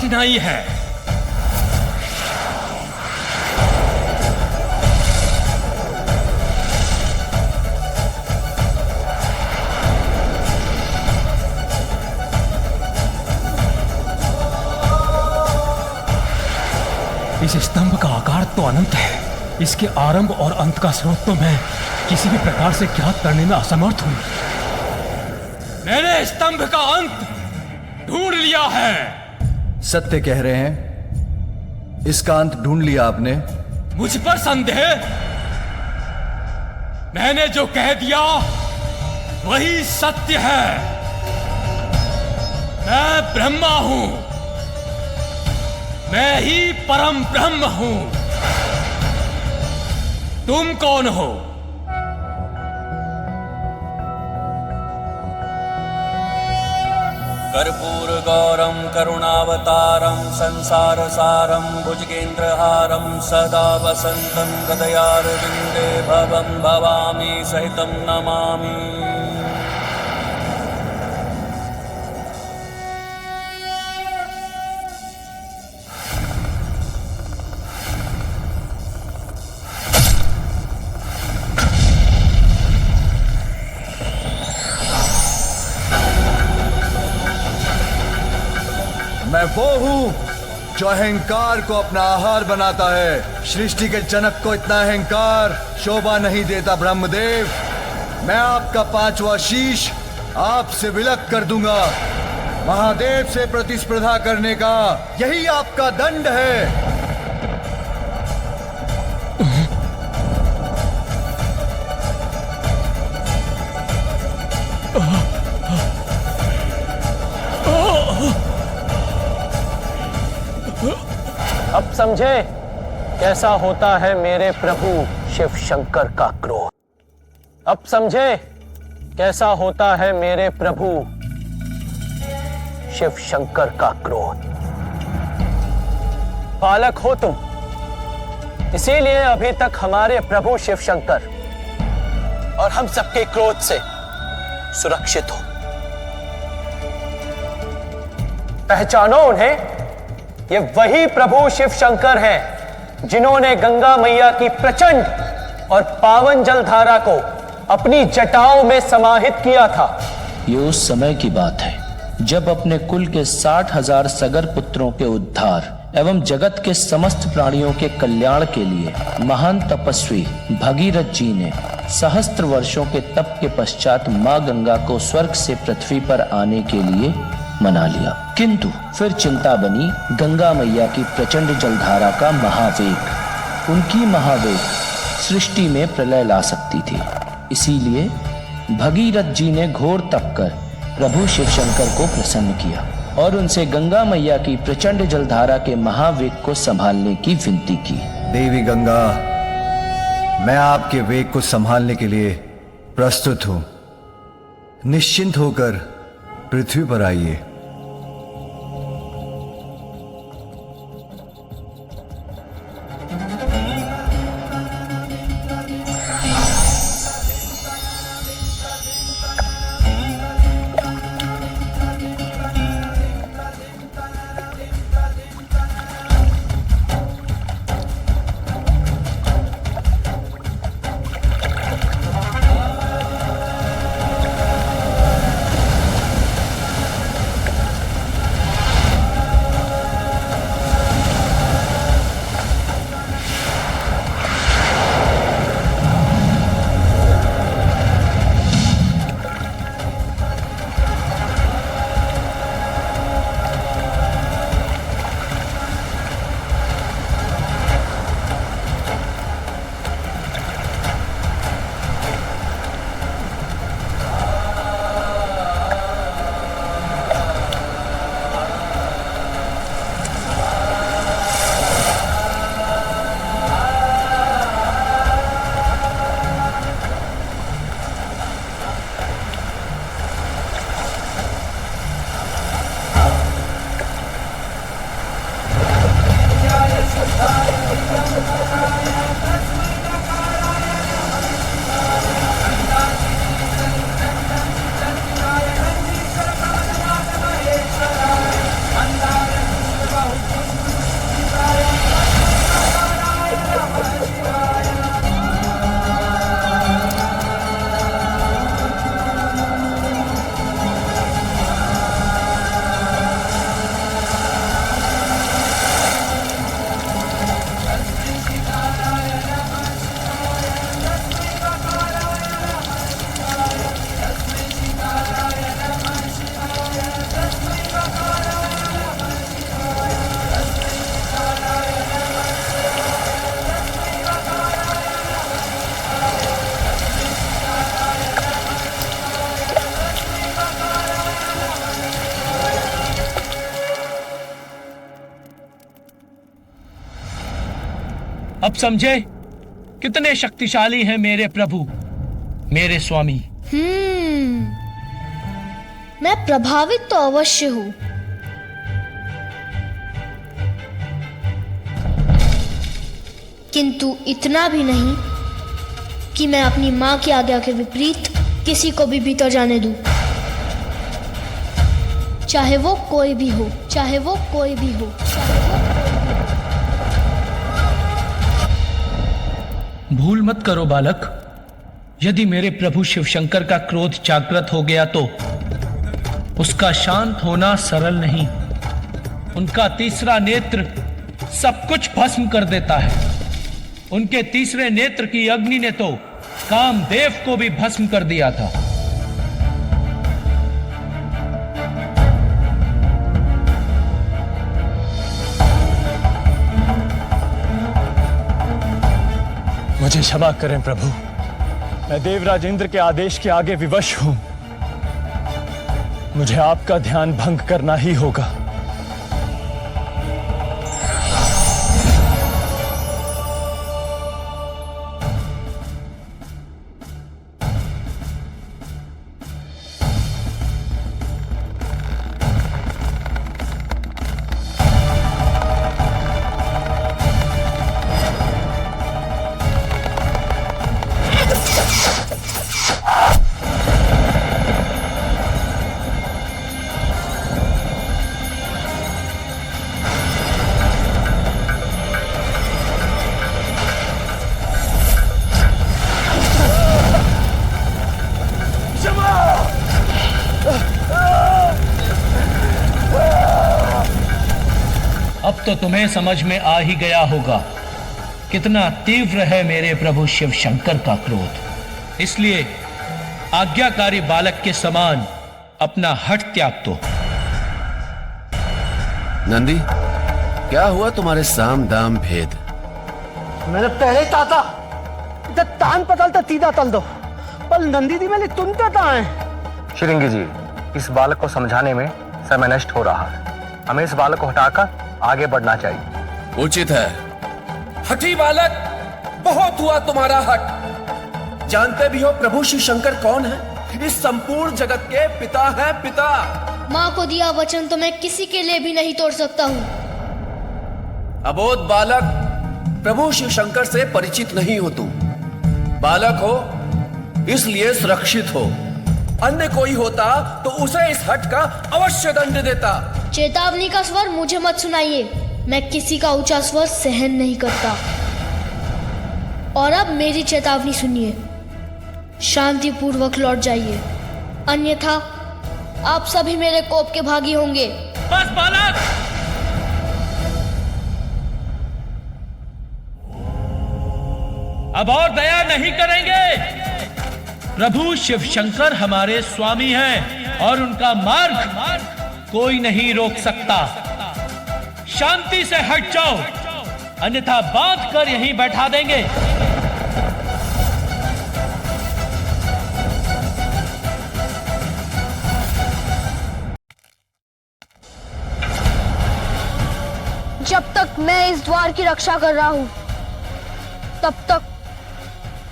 कठिनाई है। इस स्तंभ का आकार तो अनंत है, इसके आरंभ और अंत का स्रोत तो मैं किसी भी प्रकार से ज्ञात करने में असमर्थ हूं। मैंने स्तंभ का अंत ढूंढ लिया है। सत्य कह रहे हैं? इसका अंत ढूंढ लिया आपने? मुझ पर संदेह? मैंने जो कह दिया वही सत्य है। मैं ब्रह्मा हूं, मैं ही परम ब्रह्म हूं। तुम कौन हो? कर्पूर गौरम करुणावतारम संसार सारम भुजगेंद्रहारम सदा वसंतम हृदयारविंदे भवं भवामी सहितं नमामि। मैं वो हूं जो अहंकार को अपना आहार बनाता है। सृष्टि के जनक को इतना अहंकार शोभा नहीं देता ब्रह्मदेव। मैं आपका पांचवा शीश आपसे विलग कर दूंगा। महादेव से प्रतिस्पर्धा करने का यही आपका दंड है। अब समझे कैसा होता है मेरे प्रभु शिव शंकर का क्रोध। अब समझे कैसा होता है मेरे प्रभु शिव शंकर का क्रोध। बालक हो तुम, इसीलिए अभी तक हमारे प्रभु शिव शंकर और हम सबके क्रोध से सुरक्षित हो। पहचानो उन्हें, ये वही प्रभु शिव शंकर हैं जिन्होंने गंगा मैया की प्रचंड और पावन जलधारा को अपनी जटाओं में समाहित किया था। ये उस समय की बात है जब अपने कुल के 60,000 सगर पुत्रों के उद्धार एवं जगत के समस्त प्राणियों के कल्याण के लिए महान तपस्वी भगीरथ जी ने सहस्त्र वर्षों के तप के पश्चात मां गंगा को स्वर्ग से पृथ्वी पर आने के लिए मना लिया। किंतु फिर चिंता बनी गंगा मैया की प्रचंड जलधारा का महावेग। उनकी महावेग सृष्टि में प्रलय ला सकती थी। इसीलिए भगीरथ जी ने घोर तप कर प्रभु शिव शंकर को प्रसन्न किया और उनसे गंगा मैया की प्रचंड जलधारा के महावेग को संभालने की विनती की। देवी गंगा, मैं आपके वेग को संभालने के लिए प्रस्तुत हूं। निश्चिंत होकर पृथ्वी पर आइए। अब समझे कितने शक्तिशाली हैं मेरे प्रभु, मेरे स्वामी। मैं प्रभावित तो अवश्य हूं, किंतु इतना भी नहीं कि मैं अपनी मां की आज्ञा के विपरीत किसी को भी भीतर जाने दूं, चाहे वो कोई भी हो, चाहे वो कोई भी हो, भूल मत करो बालक, यदि मेरे प्रभु शिव शंकर का क्रोध जागृत हो गया तो उसका शांत होना सरल नहीं। उनका तीसरा नेत्र सब कुछ भस्म कर देता है। उनके तीसरे नेत्र की अग्नि ने तो कामदेव को भी भस्म कर दिया था। मुझे क्षमा करें प्रभु, मैं देवराज इंद्र के आदेश के आगे विवश हूं। मुझे आपका ध्यान भंग करना ही होगा। अब तो तुम्हें समझ में आ ही गया होगा कितना तीव्र है मेरे प्रभु शिव शंकर का क्रोध। इसलिए आज्ञाकारी बालक के समान अपना हठ त्याग दो। नंदी, क्या हुआ तुम्हारे साम दाम भेद? मैंने पहले ही ताता इधर तान पतल तीदा तल दो, पर नंदी दी मैंने तुमते ताए। श्रृंगी जी, इस बालक को समझाने में समय नष्ट हो रहा है। हमें इस बालक को हटाकर आगे बढ़ना चाहिए। उचित है। हठी बालक, बहुत हुआ तुम्हारा हट। जानते भी हो प्रभु शिव शंकर कौन है? इस संपूर्ण जगत के पिता है, पिता। माँ को दिया वचन तो मैं किसी के लिए भी नहीं तोड़ सकता हूँ। अबोध बालक, प्रभु शिव शंकर से परिचित नहीं हो तुम। बालक हो इसलिए सुरक्षित हो। अन्य कोई होता तो उसे इस हट का अवश्य दंड देता। चेतावनी का स्वर मुझे मत सुनाइए, मैं किसी का ऊंचा स्वर सहन नहीं करता। और अब मेरी चेतावनी सुनिए, शांति पूर्वक लौट जाइए, अन्यथा आप सभी मेरे कोप के भागी होंगे। बस बालक, अब और दया नहीं करेंगे। प्रभु शिव शंकर हमारे स्वामी हैं और उनका मार्ग कोई नहीं रोक सकता। शांति से हट जाओ, अन्यथा बांध कर यहीं बैठा देंगे। जब तक मैं इस द्वार की रक्षा कर रहा हूं, तब तक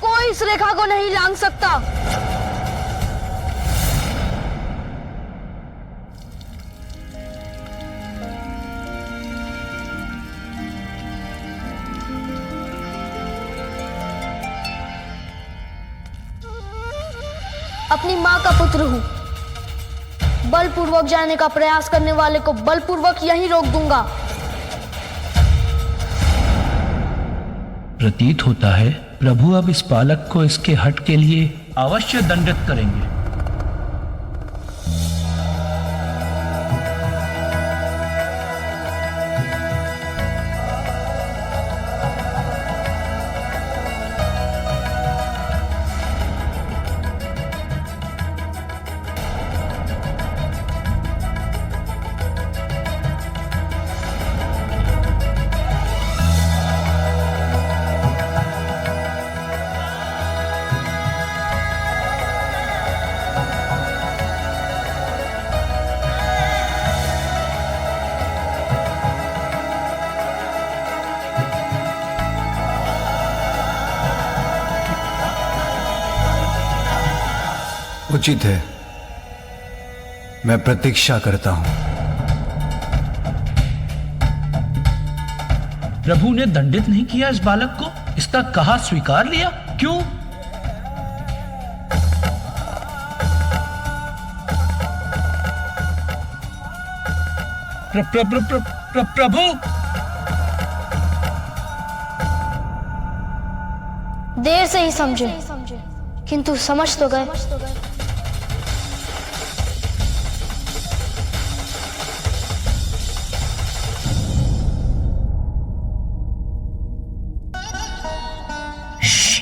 कोई इस रेखा को नहीं लांघ सकता। अपनी मां का पुत्र हूं, बलपूर्वक जाने का प्रयास करने वाले को बलपूर्वक यहीं रोक दूंगा। प्रतीत होता है प्रभु अब इस बालक को इसके हट के लिए अवश्य दंडित करेंगे। उचित है। मैं प्रतीक्षा करता हूं। प्रभु ने दंडित नहीं किया इस बालक को? इसका कहा स्वीकार लिया? क्यों? प्रभु, देर से ही समझे, किंतु समझ तो गए।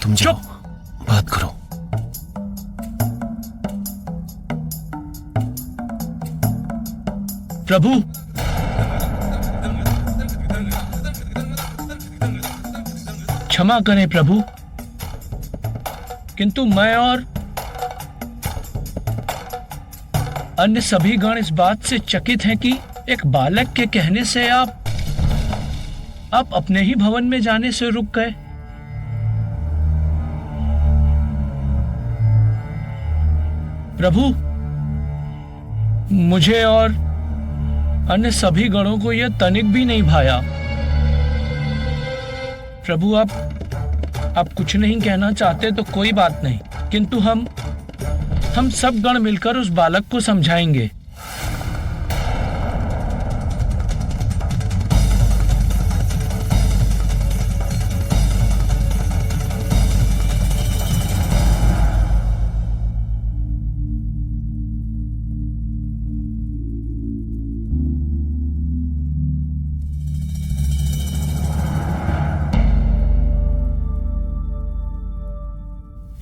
तुम जाओ, बात करो। प्रभु, क्षमा करें प्रभु, किंतु मैं और अन्य सभी गण इस बात से चकित हैं कि एक बालक के कहने से आप अपने ही भवन में जाने से रुक गए। प्रभु, मुझे और अन्य सभी गणों को यह तनिक भी नहीं भाया। प्रभु, आप कुछ नहीं कहना चाहते तो कोई बात नहीं, किंतु हम सब गण मिलकर उस बालक को समझाएंगे।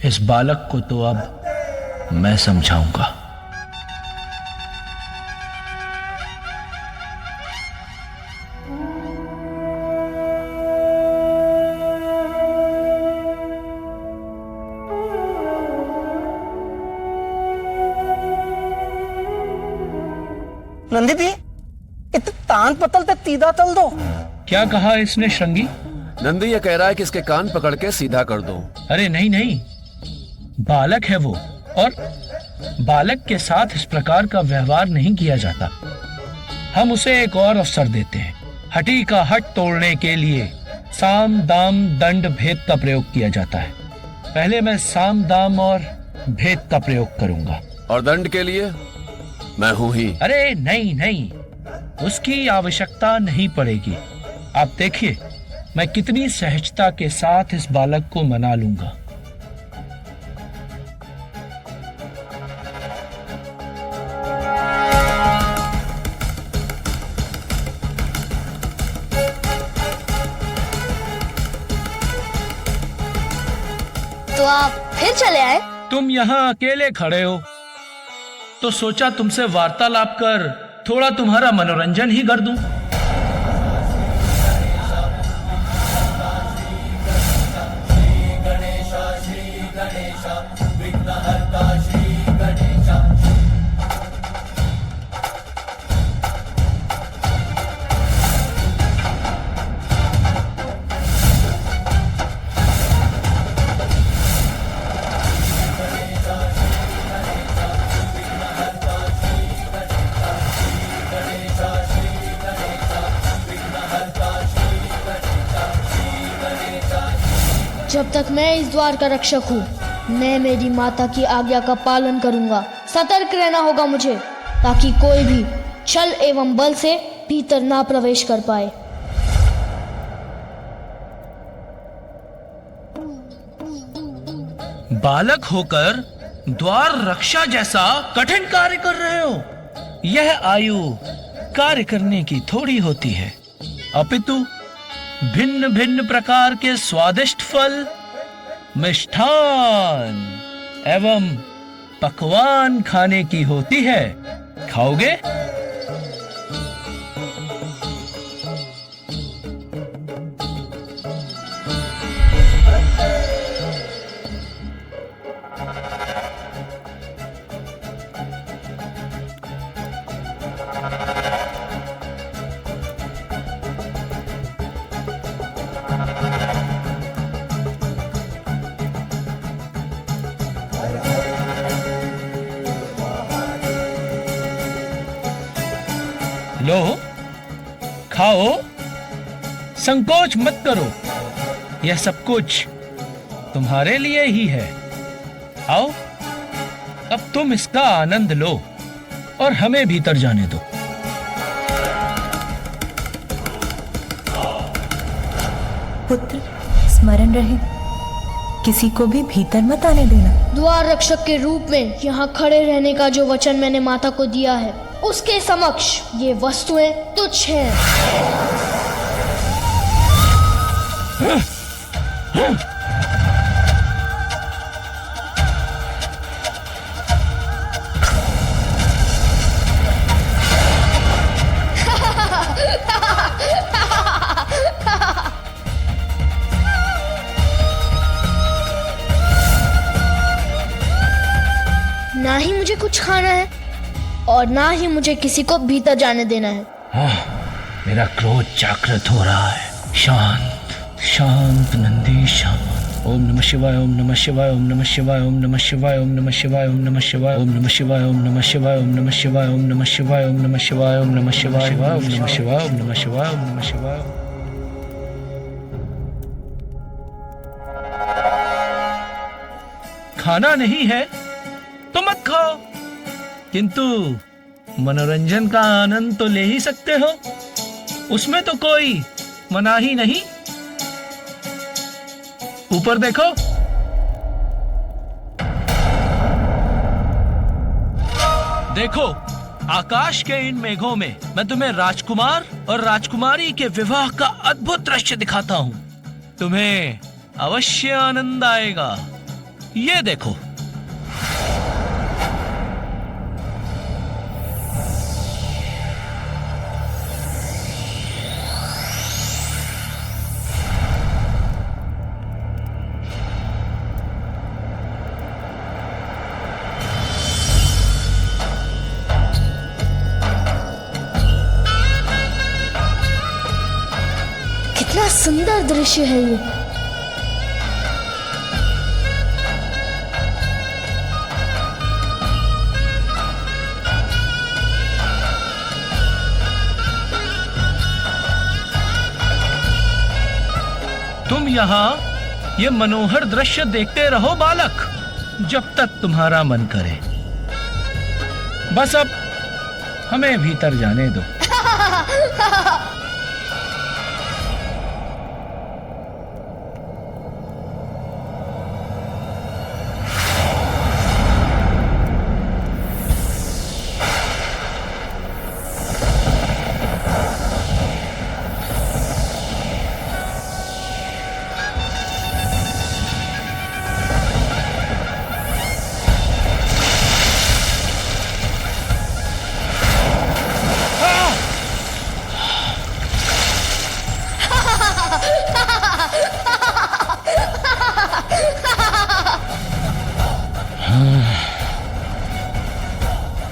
इस बालक को तो अब मैं समझाऊंगा। नंदी दी, इत तान पतल ते तीदा तल दो। क्या कहा इसने श्रृंगी? नंदी ये कह रहा है कि इसके कान पकड़ के सीधा कर दो। अरे नहीं नहीं, बालक है वो, और बालक के साथ इस प्रकार का व्यवहार नहीं किया जाता। हम उसे एक और अवसर देते हैं। हठी का हट तोड़ने के लिए साम दाम दंड भेद का प्रयोग किया जाता है। पहले मैं साम दाम और भेद का प्रयोग करूंगा। और दंड के लिए मैं हूं ही। अरे नहीं नहीं, उसकी आवश्यकता नहीं पड़ेगी। आप देखिए मैं कितनी सहजता के साथ इस बालक को मना लूंगा। तो आप फिर चले आए? तुम यहाँ अकेले खड़े हो तो सोचा तुमसे वार्तालाप कर थोड़ा तुम्हारा मनोरंजन ही कर दूं। जब तक मैं इस द्वार का रक्षक हूँ, मैं मेरी माता की आज्ञा का पालन करूंगा। सतर्क रहना होगा मुझे, ताकि कोई भी छल एवं बल से भीतर ना प्रवेश कर पाए। बालक होकर द्वार रक्षा जैसा कठिन कार्य कर रहे हो। यह आयु कार्य करने की थोड़ी होती है, अपितु भिन्न भिन्न प्रकार के स्वादिष्ट फल, मिष्ठान एवं पकवान खाने की होती है। खाओगे? लो, खाओ, संकोच मत करो, यह सब कुछ तुम्हारे लिए ही है। आओ, अब तुम इसका आनंद लो और हमें भीतर जाने दो। पुत्र, स्मरण रहे, किसी को भी भीतर मत आने देना। द्वार रक्षक के रूप में यहाँ खड़े रहने का जो वचन मैंने माता को दिया है, उसके समक्ष ये वस्तुएं तुच्छ हैं। ना ही मुझे कुछ खाना है और ना ही मुझे किसी को भीतर जाने देना है। मेरा क्रोध जागृत हो रहा है। शांत शांत नंदी शांत। ओम नमः शिवाय, ओम नमः शिवाय, ओम नमः शिवाय, ओम नमः शिवाय, ओम नमः शिवाय, ओम नमः शिवाय, ओम नमः शिवाय, ओम नमः शिवाय, ओम नमः शिवाय, ओम नमः शिवाय, ओम नमः शिवाय, ओम नमः शिवाय, ओम नमः शिवाय, ओम नमः शिवाय, ओम नमः शिवाय। खाना नहीं है तो मत खाओ, किंतु मनोरंजन का आनंद तो ले ही सकते हो, उसमें तो कोई मनाही नहीं। ऊपर देखो, देखो आकाश के इन मेघों में मैं तुम्हें राजकुमार और राजकुमारी के विवाह का अद्भुत दृश्य दिखाता हूं। तुम्हें अवश्य आनंद आएगा। ये देखो। कितना सुंदर दृश्य है ये। तुम यहाँ ये मनोहर दृश्य देखते रहो बालक, जब तक तुम्हारा मन करे। बस अब हमें भीतर जाने दो।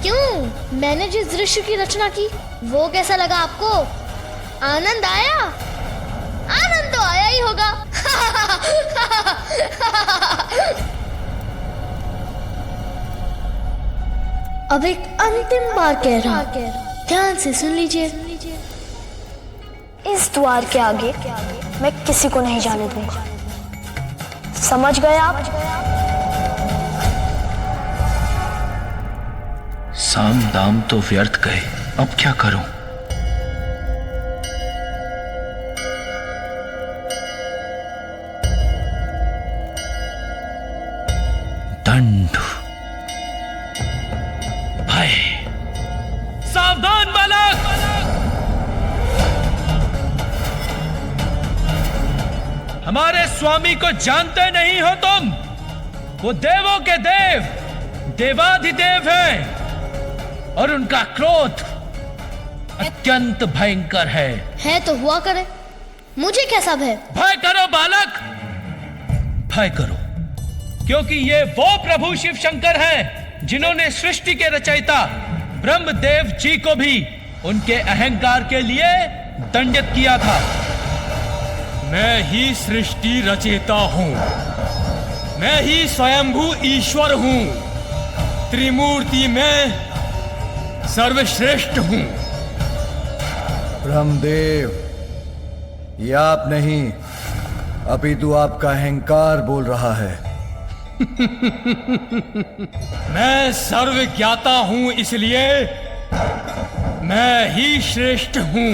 क्यों? मैंने जिस दृश्य की रचना की वो कैसा लगा आपको? आनंद आया? आनंद तो आया ही होगा। अब एक अंतिम बार कह रहा हूं, ध्यान से सुन लीजिए। इस द्वार के आगे मैं किसी को नहीं जाने दूंगा। समझ गए आप? साम दाम तो व्यर्थ गए, अब क्या करूं? दंड, भय। सावधान बालक! हमारे स्वामी को जानते नहीं हो तुम? वो देवों के देव, देवाधिदेव हैं और उनका क्रोध अत्यंत भयंकर है तो हुआ करे, मुझे कैसा भय? भय करो बालक, भय करो, क्योंकि ये वो प्रभु शिव शंकर हैं जिन्होंने सृष्टि के रचयिता ब्रह्मदेव जी को भी उनके अहंकार के लिए दंडित किया था। मैं ही सृष्टि रचयिता हूं, मैं ही स्वयंभू ईश्वर हूं, त्रिमूर्ति में सर्वश्रेष्ठ हूं। ब्रह्मदेव, ये आप नहीं, अपितु आपका अहंकार बोल रहा है। मैं सर्वज्ञाता हूं, इसलिए मैं ही श्रेष्ठ हूं।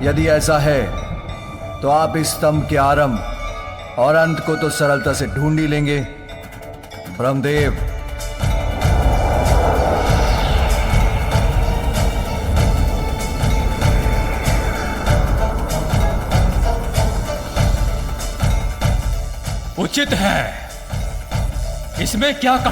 यदि ऐसा है तो आप इस स्तंभ के आरंभ और अंत को तो सरलता से ढूंढ ही लेंगे। ब्रह्मदेव, उचित है, इसमें क्या